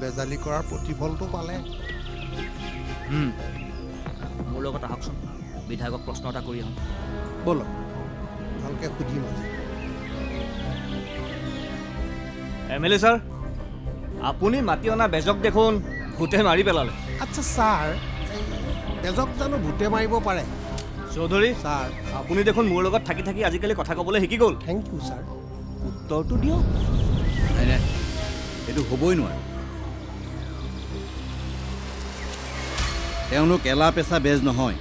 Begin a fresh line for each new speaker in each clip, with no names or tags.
বেজালি কৰাৰ প্ৰতিফলটো পালে।
মোৰ লগত আহকচোন, বিধায়কক প্ৰশ্ন এটা কৰি আহোঁ।
ব'লক ভালকৈ সুধিম আজি।
MLA ছাৰ, আপুনি মাতি অনা বেজক দেখোন ভূতে মাৰি পেলালে।
আচ্ছা ছাৰ, বেজক জানো ভূতে মাৰিব পাৰে?
চৌধুৰী
ছাৰ,
আপুনি দেখোন মোৰ লগত থাকি থাকি আজিকালি কথা ক'বলৈ শিকি গ'ল।
Thank you sir.
উত্তৰটো দিয়ক।
নাই নাই, এইটো হ'বই নোৱাৰে। তেওঁলোক এলা পেচা বেজ নহয়,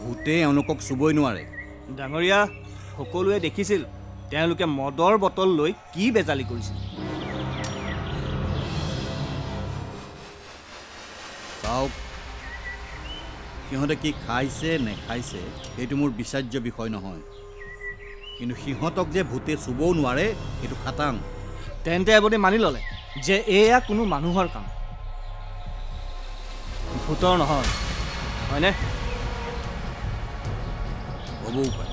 ভূতে এওঁলোকক চুবই নোৱাৰে।
ডাঙৰীয়া, সকলোৱে দেখিছিল তেওঁলোকে মদৰ বটল লৈ কি বেজালি কৰিছিল।
চাওক, সিহঁতে কি খাইছে নেখাইছে সেইটো মোৰ বিচাৰ্য বিষয় নহয়, কিন্তু সিহঁতক যে ভূতে চুবও নোৱাৰে সেইটো খাটাং।
তেন্তে আপুনি মানি ল'লে যে এয়া কোনো মানুহৰ কাম, ভূতৰ নহয়, হয়নে?
হ'বও পাৰে।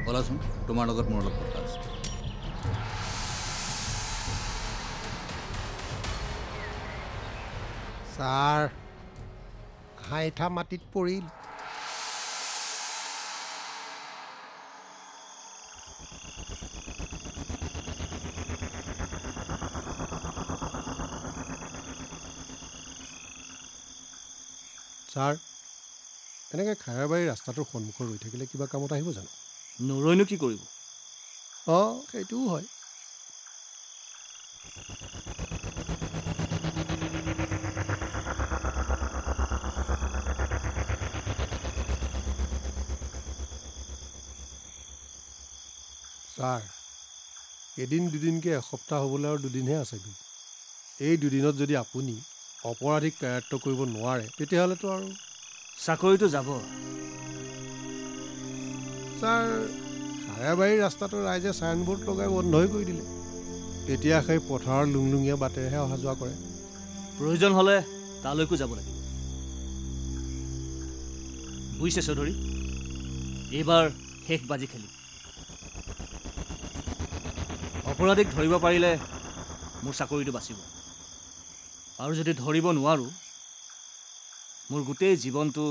বলাচোন, তোমাৰ লগত মোৰ অলপ কথা আছে।
ছাৰ, হাইঠা মাটিত পৰিল। ছাৰ, এনেকৈ খায়াৰবাৰীৰ ৰাস্তাটোৰ সন্মুখত ৰৈ থাকিলে কিবা কামত আহিব জানো?
নৰৈনো কি কৰিব?
অঁ, সেইটোও হয়। ছাৰ, এদিন দুদিনকৈ এসপ্তাহ হ'বলৈ আৰু দুদিনহে আছেগৈ। এই দুদিনত যদি আপুনি অপৰাধীক কায়াত্ব কৰিব নোৱাৰে তেতিয়াহ'লেতো আৰু
চাকৰিটো যাব।
ছাৰ, খায়াৰবাৰীৰ ৰাস্তাটো ৰাইজে চাইনবোৰ্ড লগাই বন্ধই কৰি দিলে। এতিয়া সেই পথাৰৰ লুংলুঙীয়া বাটেৰেহে অহা যোৱা কৰে।
প্ৰয়োজন হ'লে তালৈকো যাব লাগিব। বুজিছে চৌধুৰী, এইবাৰ শেষ বাজি খেলি অপৰাধীক ধৰিব পাৰিলে মোৰ চাকৰিটো বাচিব, আৰু যদি ধৰিব নোৱাৰোঁ মোৰ গোটেই জীৱনটো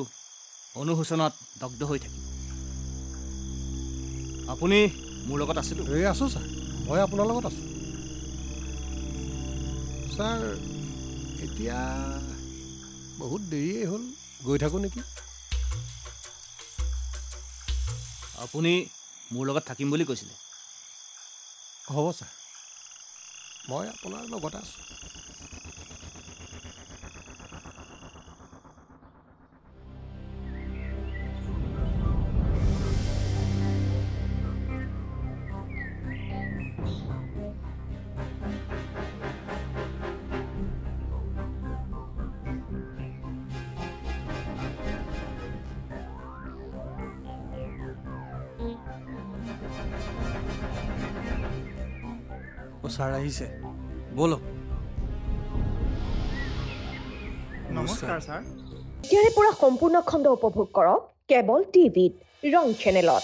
অনুশোচনাত দগ্ধ হৈ থাকিব। আপুনি মোৰ লগত আছেতো?
এই আছোঁ ছাৰ, মই আপোনাৰ লগত আছোঁ। ছাৰ, এতিয়া বহুত দেৰিয়েই হ'ল, গৈ থাকোঁ নেকি?
আপুনি মোৰ লগত থাকিম বুলি কৈছিলে।
হ'ব ছাৰ, মই আপোনাৰ লগতে আছোঁ।
ছাৰ আহিছে, বলক।
নমস্কাৰ ছাৰ।
এতিয়াৰে পৰা সম্পূৰ্ণ খণ্ড উপভোগ কৰক কেৱল টিভিত ৰং চেনেলত।